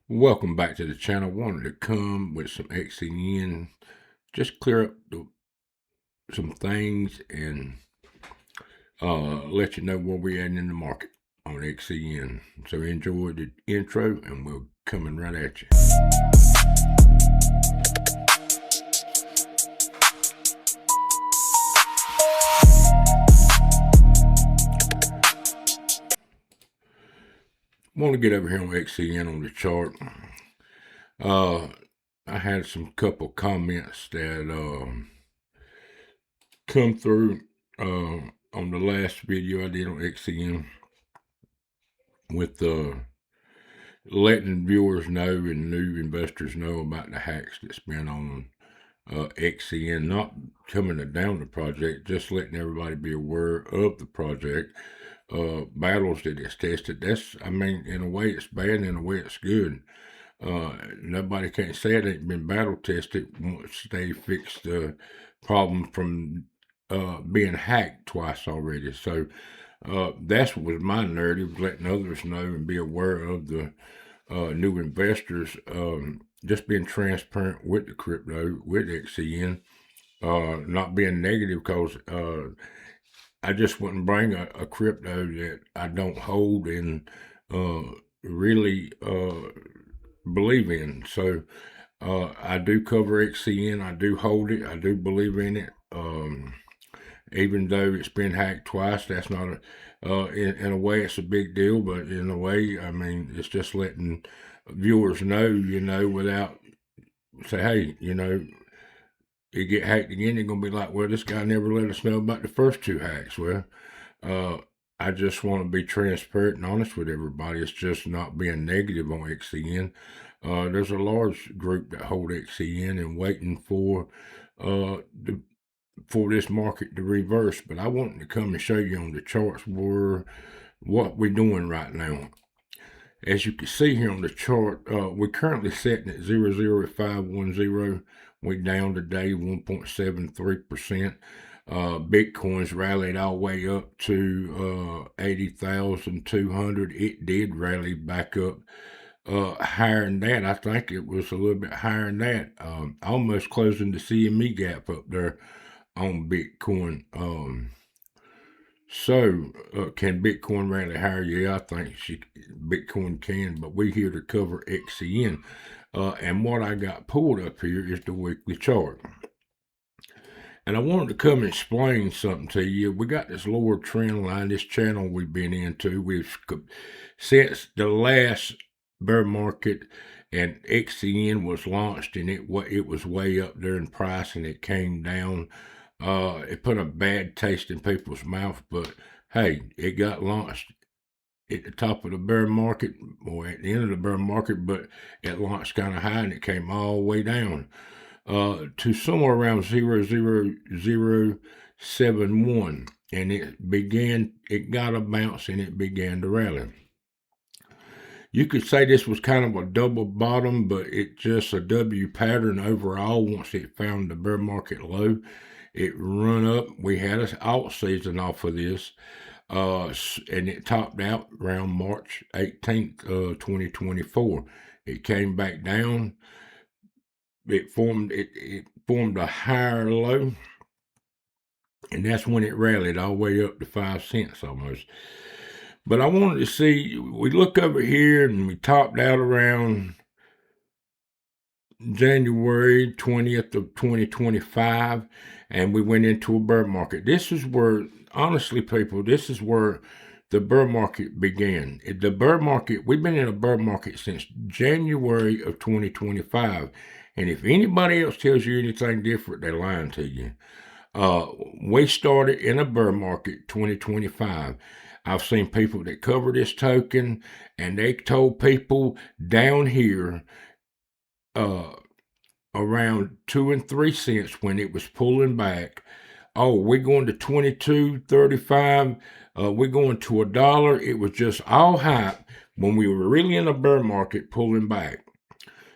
Welcome back to the channel. Wanted to come with some XCN, just clear up some things and let you know where we're at in the market on XCN. So enjoy the intro and we're coming right at you. Want to get over here on XCN on the chart. I had some couple comments that come through on the last video I did on XCN with letting viewers know and new investors know about the hacks that's been on XCN, not coming down the project, just letting everybody be aware of the project. Battles that it's tested. In a way it's bad, in a way it's good. Nobody can't say it ain't been battle tested once they fixed the problem from being hacked twice already. So that's what was my narrative, letting others know and be aware of the new investors, just being transparent with the crypto, with XCN, not being negative, because I just wouldn't bring a crypto that I don't hold and really believe in. So I do cover XCN. I do hold it. I do believe in it. Even though it's been hacked twice, that's not in a way it's a big deal, but in a way, I mean, it's just letting viewers know, without say, hey, it get hacked again, they're gonna be like, well, this guy never let us know about the first two hacks. Well, I just want to be transparent and honest with everybody. It's just not being negative on XCN. There's a large group that hold XCN and waiting for this market to reverse. But I wanted to come and show you on the charts what we're doing right now. As you can see here on the chart, we're currently sitting at 0.0510. We're down today 1.73%. Bitcoin's rallied all the way up to 80,200. It did rally back up higher than that. I think it was a little bit higher than that, almost closing the CME gap up there on Bitcoin. Can Bitcoin rally higher? Yeah, I think Bitcoin can, but we're here to cover XCN. And what I got pulled up here is the weekly chart. And I wanted to come and explain something to you. We got this lower trend line, this channel we've been into. Since the last bear market and XCN was launched, and it was way up there in price, and it came down. It put a bad taste in people's mouth, but hey, it got launched at the top of the bear market, or at the end of the bear market, but it launched kind of high and it came all the way down to somewhere around 0.00071, and it got a bounce and it began to rally. You could say this was kind of a double bottom, but it's just a W pattern overall. Once it found the bear market low, it run up. We had an alt season off of this, and it topped out around March 18th, 2024. It came back down. It formed a higher low, and that's when it rallied all the way up to 5 cents almost. But I wanted to see, we look over here and we topped out around January 20th of 2025, and we went into a bear market. This is where, honestly, people, this is where the bear market began. The bear market, we've been in a bear market since January of 2025. And if anybody else tells you anything different, they're lying to you. We started in a bear market 2025. I've seen people that cover this token, and they told people down here around 2 and 3 cents when it was pulling back. Oh, we're going to 22.35. We're going to $1. It was just all hype when we were really in a bear market pulling back.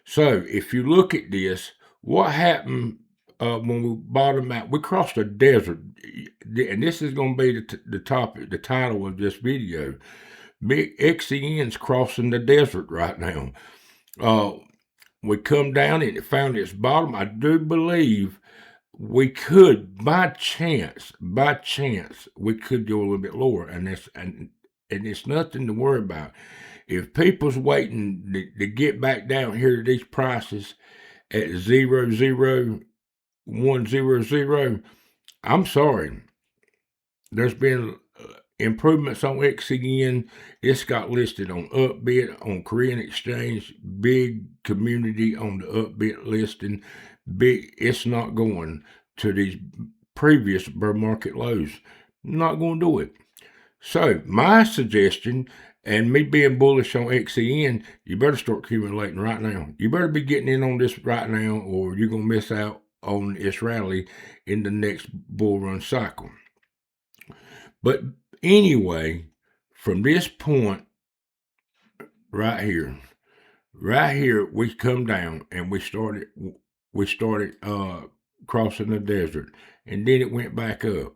So if you look at this, what happened when we bottomed out? We crossed a desert, and this is going to be the topic, the title of this video. Big XCN's crossing the desert right now. We come down and it found its bottom. I do believe we could, by chance, we could go a little bit lower, and it's nothing to worry about. If people's waiting to get back down here to these prices at 0.00100, I'm sorry. There's been improvements on XCN. It's got listed on Upbit, on Korean Exchange, big community on the Upbit listing. Big, it's not going to these previous bear market lows. Not going to do it. So my suggestion, and me being bullish on XCN, you better start accumulating right now. You better be getting in on this right now, or you're gonna miss out on its rally in the next bull run cycle. But anyway, from this point right here, we come down and we started crossing the desert, and then it went back up.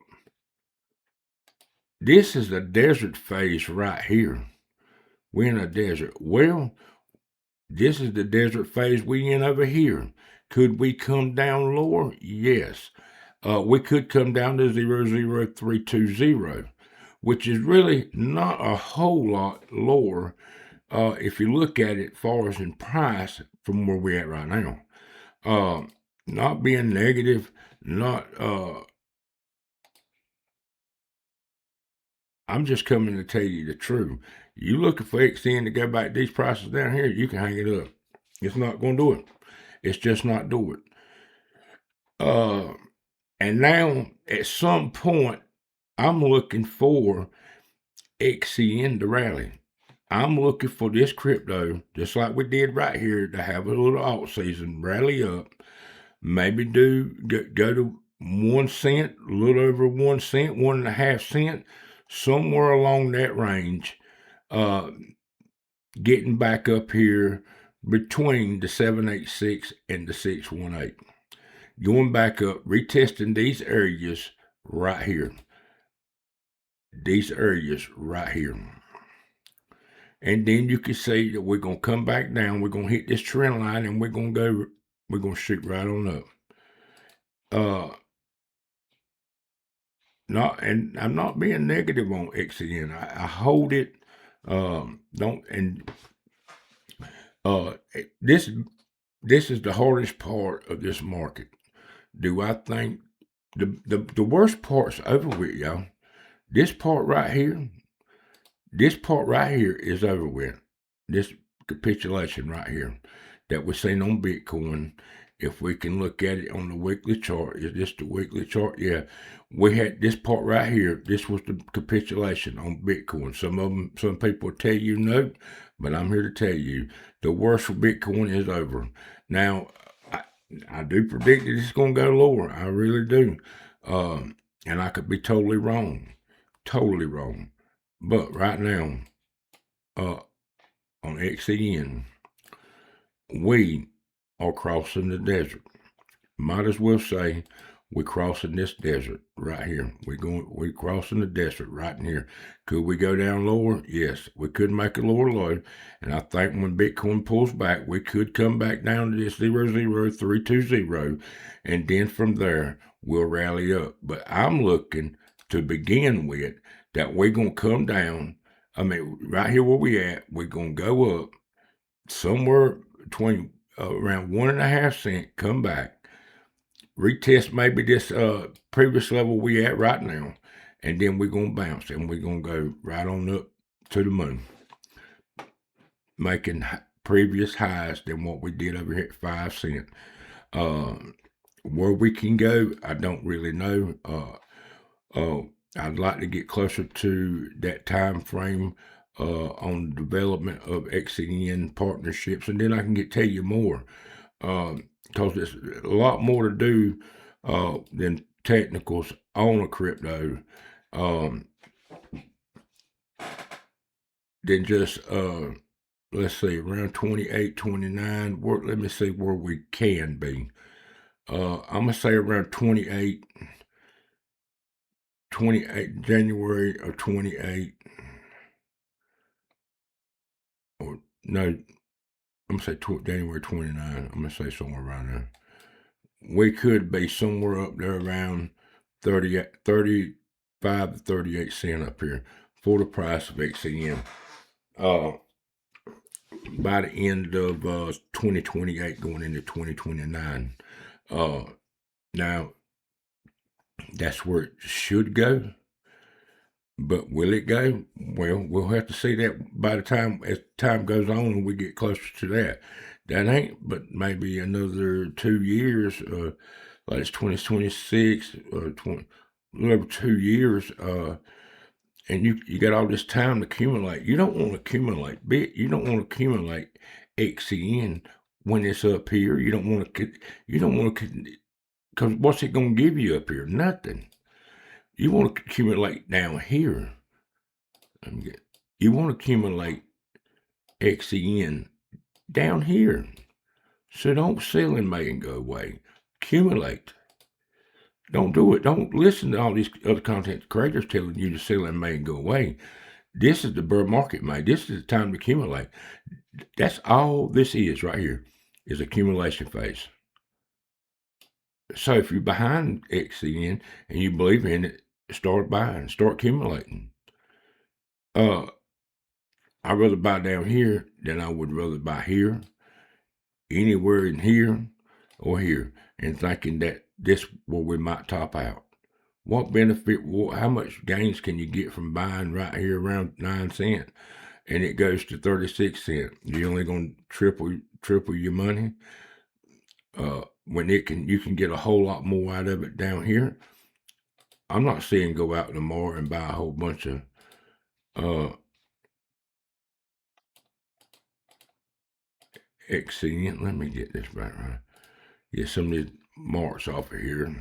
This is the desert phase right here. We're in a desert. Well, this is the desert phase we in over here. Could we come down lower? Yes. We could come down to 0.00320, which is really not a whole lot lower if you look at it far as in price from where we're at right now. Not being negative, not I'm just coming to tell you the truth. You looking for XCN to go back these prices down here, you can hang it up. It's not going to do it. It's just not do it. And now at some point, I'm looking for XCN to rally. I'm looking for this crypto, just like we did right here, to have a little alt season, rally up, maybe go to 1 cent, a little over 1 cent, 1.5 cent, somewhere along that range, getting back up here between the 786 and the 618. Going back up, retesting these areas right here. These areas right here. And then you can see that we're going to come back down. We're going to hit this trend line and we're going to shoot right on up. And I'm not being negative on XCN. I hold it. This is the hardest part of this market. Do I think the worst part's over with, y'all? This part right here is over with. This capitulation right here that we're seeing on Bitcoin. If we can look at it on the weekly chart, is this the weekly chart? Yeah. We had this part right here. This was the capitulation on Bitcoin. Some people tell you no, but I'm here to tell you the worst for Bitcoin is over. Now, I do predict that it's going to go lower. I really do. And I could be totally wrong. Totally wrong. But right now, on XCN, we are crossing the desert. Might as well say we're crossing this desert right here. We're crossing the desert right in here. Could we go down lower? Yes, we could make a lower low. And I think when Bitcoin pulls back, we could come back down to this 0.00320. And then from there, we'll rally up. But I'm looking to begin with that we're going to come down. I mean, right here where we at, we're going to go up somewhere between around 1.5 cents, come back, retest maybe this previous level we at right now, and then we're going to bounce and we're going to go right on up to the moon, making previous highs than what we did over here at 5 cents. Where we can go, I don't really know. I'd like to get closer to that time frame on development of XCN partnerships, and then I can tell you more, because there's a lot more to do than technicals on a crypto, than just let's see, around 28, 29. Let me see where we can be. I'm gonna say around 28 January of 28, or no, I'm gonna say January 29. I'm gonna say somewhere around there. We could be somewhere up there around 35 to 38 cent up here for the price of XCN. By the end of 2028, going into 2029. Now, that's where it should go. But will it go? Well, we'll have to see that by the time as time goes on and we get closer to that. That ain't but maybe another 2 years, like it's 2026 or 20, over 2 years, and you got all this time to accumulate. You don't want to accumulate bit. You don't want to accumulate XCN when it's up here. You don't want to. You don't want to. Because what's it going to give you up here? Nothing. You want to accumulate down here. You want to accumulate XCN down here. So don't sell in May and go away. Accumulate. Don't do it. Don't listen to all these other content creators telling you to sell in May and go away. This is the bear market, mate. This is the time to accumulate. That's all this is right here, is accumulation phase. So if you're behind XCN and you believe in it, start buying, start accumulating. I'd rather buy down here than I would rather buy here, anywhere in here or here, and thinking that this where we might top out. What benefit, how much gains can you get from buying right here around 9 cents and it goes to 36 cents? You're only going to triple your money. When you can get a whole lot more out of it down here. I'm not saying go out tomorrow and buy a whole bunch of XCN. Let me get this back right. Get some of these marks off of here.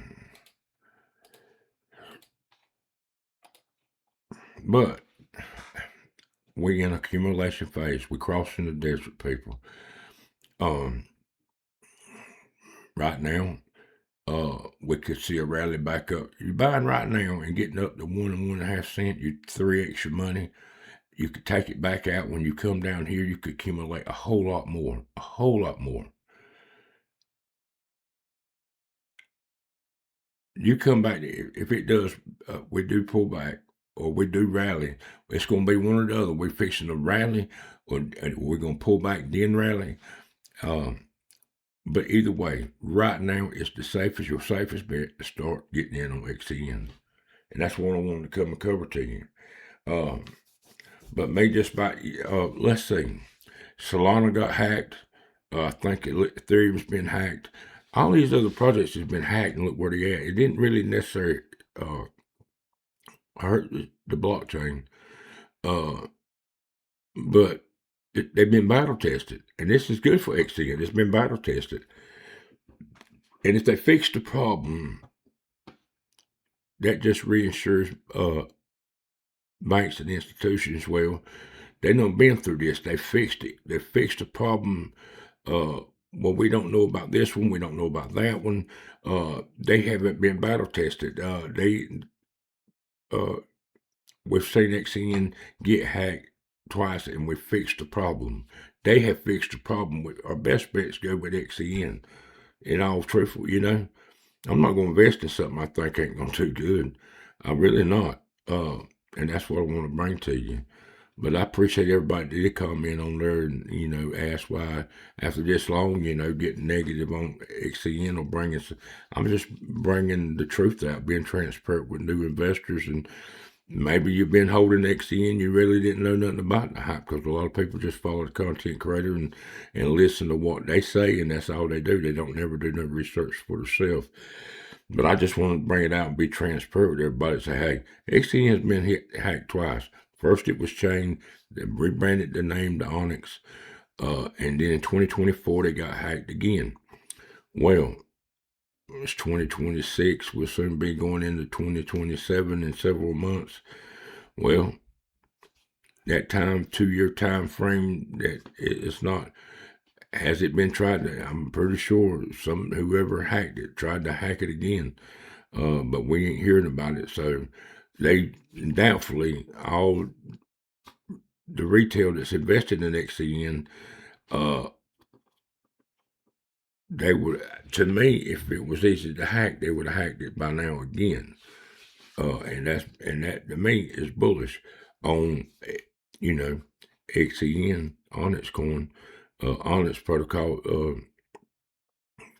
But we in accumulation phase. We're crossing the desert, people. Right now, we could see a rally back up. You're buying right now and getting up to 1 and 1.5 cents. You 3x your money. You could take it back out when you come down here. You could accumulate a whole lot more. A whole lot more. You come back, if it does, we do pull back or we do rally, it's going to be one or the other. We're fixing to rally or we're going to pull back, then rally. But either way, right now, it's your safest bet to start getting in on XCN. And that's what I wanted to come and cover to you. But me just by, let's see, Solana got hacked. I think Ethereum's been hacked. All these other projects has been hacked, and look where they at. It didn't really necessarily hurt the blockchain, but they've been battle tested, and this is good for XCN. It's been battle tested, and if they fix the problem, that just reassures banks and institutions. Well, they done been through this. They fixed it. They fixed the problem. Well, we don't know about this one. We don't know about that one. They haven't been battle tested. We've seen XCN get hacked twice, and we fixed the problem. They have fixed the problem. Our best bets go with XCN. In all truthful, I'm not going to invest in something I think ain't going to do good. I'm really not. And that's what I want to bring to you. But I appreciate everybody that did comment on there and, ask why after this long, getting negative on XCN or I'm just bringing the truth out, being transparent with new investors. And maybe you've been holding XCN, you really didn't know nothing about the hype, because a lot of people just follow the content creator and listen to what they say, and that's all they do. They don't never do no research for themselves. But I just want to bring it out and be transparent with everybody. Say, hey, XCN has been hacked twice. First, it was chained, they rebranded the name to Onyx, and then in 2024, they got hacked again. Well, it's 2026. We'll soon be going into 2027 in several months. Well, that 2-year time frame, that it's not. Has it been tried? I'm pretty sure whoever hacked it tried to hack it again, but we ain't hearing about it. So they doubtfully, all the retail that's invested in XCN they would, to me, if it was easy to hack, they would have hacked it by now again. And that to me is bullish on, XCN, Onyxcoin, Onyx protocol,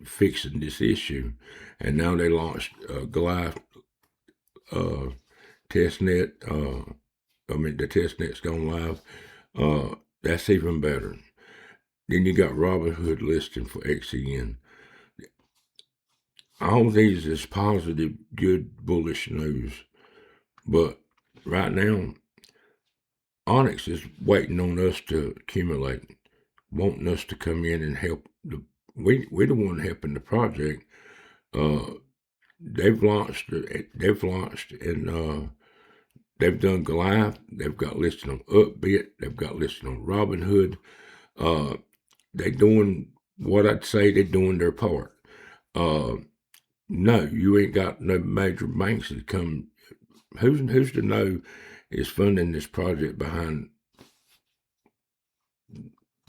fixing this issue. And now they launched Goliath testnet. The testnet's gone live. That's even better. Then you got Robinhood listing for XCN. All these is positive, good, bullish news. But right now, Onyx is waiting on us to accumulate, wanting us to come in and help. We're the one helping the project. They've launched, and they've done Goliath. They've got listed on Upbit. They've got listed on Robinhood. They're doing what I'd say they're doing their part. No, you ain't got no major banks that come. Who's to know is funding this project behind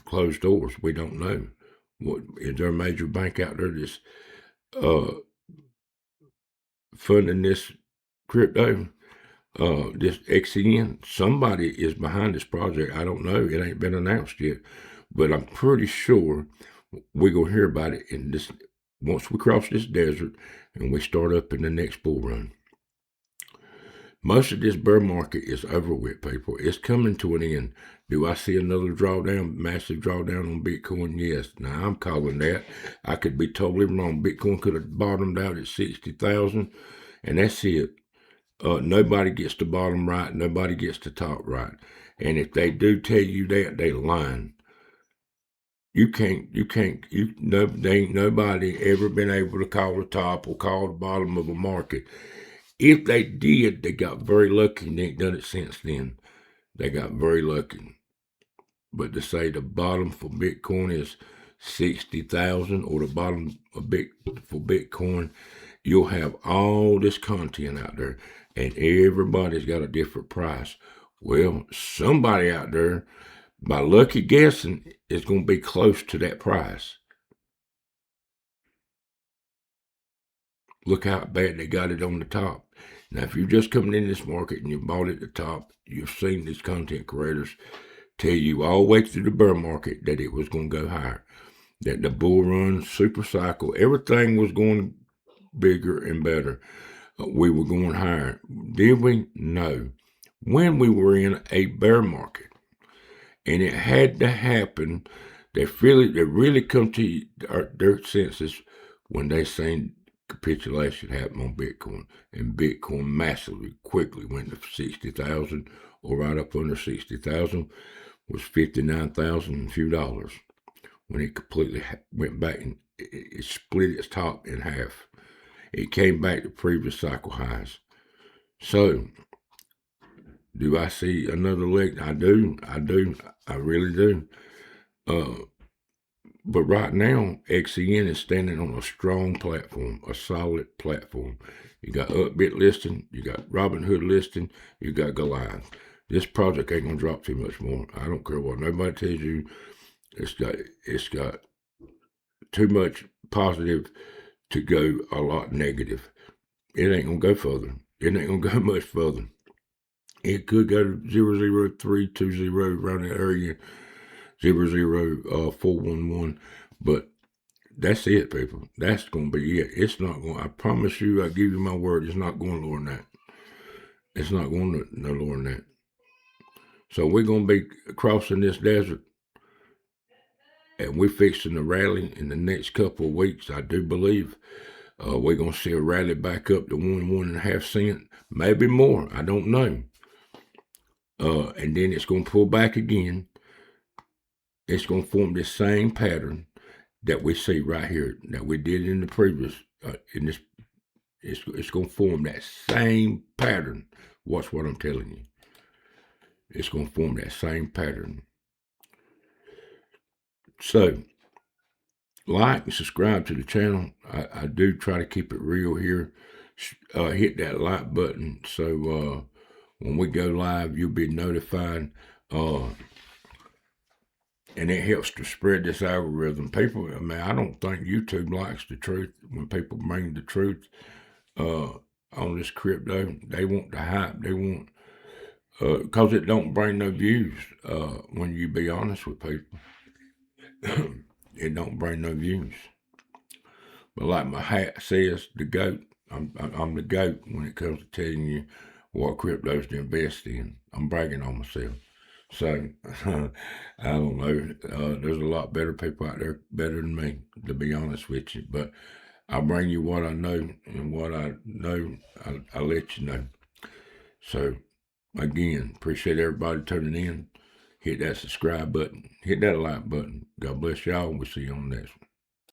closed doors? We don't know. What is there a major bank out there that's funding this crypto? This XCN? Somebody is behind this project. I don't know. It ain't been announced yet, but I'm pretty sure we're gonna hear about it in this once we cross this desert and we start up in the next bull run. Most of this bear market is over with, people. It's coming to an end. Do I see another drawdown, massive drawdown on Bitcoin? Yes. Now, I'm calling that. I could be totally wrong. Bitcoin could have bottomed out at 60,000, and that's it. Nobody gets the bottom right. Nobody gets the top right. And if they do tell you that, they lying. There ain't nobody ever been able to call the top or call the bottom of a market. If they did, they got very lucky and they ain't done it since then. They got very lucky. But to say the bottom for Bitcoin is 60,000 or the bottom for Bitcoin, you'll have all this content out there and everybody's got a different price. Well, somebody out there, by lucky guessing, is going to be close to that price. Look how bad they got it on the top. Now, if you're just coming in this market and you bought it at the top, you've seen these content creators tell you all the way through the bear market that it was going to go higher, that the bull run, super cycle, everything was going bigger and better. We were going higher. Did we? No. When we were in a bear market, and it had to happen, they really come to their senses when they seen capitulation happen on Bitcoin, and Bitcoin massively quickly went to 60,000 or right up under 60,000, was 59,000 and a few dollars when it completely went back and it split its top in half. It came back to previous cycle highs. So, do I see another leg? I do. I really do. But right now, XCN is standing on a strong platform, a solid platform. You got Upbit listing, you got Robinhood listing, you got Goliath. This project ain't gonna drop too much more. I don't care what nobody tells you. It's got too much positive to go a lot negative. It ain't gonna go further. It ain't gonna go much further. It could go to 00320 around the area, 00411, but that's it, people. That's gonna be it. It's not going. I promise you. I give you my word. It's not going lower than that. It's not going no lower than that. So we're gonna be crossing this desert, and we're fixing to rally in the next couple of weeks. I do believe we're gonna see a rally back up to 1.5 cents, maybe more. I don't know. And then it's gonna pull back again. It's gonna form this same pattern that we see right here that we did in the previous. In this, it's gonna form that same pattern. Watch what I'm telling you. It's gonna form that same pattern. So, like and subscribe to the channel. I do try to keep it real here. Hit that like button so when we go live, you'll be notified. and it helps to spread this algorithm. People, I mean, I don't think YouTube likes the truth when people bring the truth on this crypto. They want the hype. They want because it don't bring no views. When you be honest with people, it don't bring no views. But like my hat says, the goat. I'm the goat when it comes to telling you what cryptos to invest in. I'm bragging on myself. So I don't know. There's a lot better people out there, better than me, to be honest with you. But I bring you what I know, and what I know, I let you know. So again, appreciate everybody tuning in. Hit that subscribe button. Hit that like button. God bless y'all. We'll see you on the next one.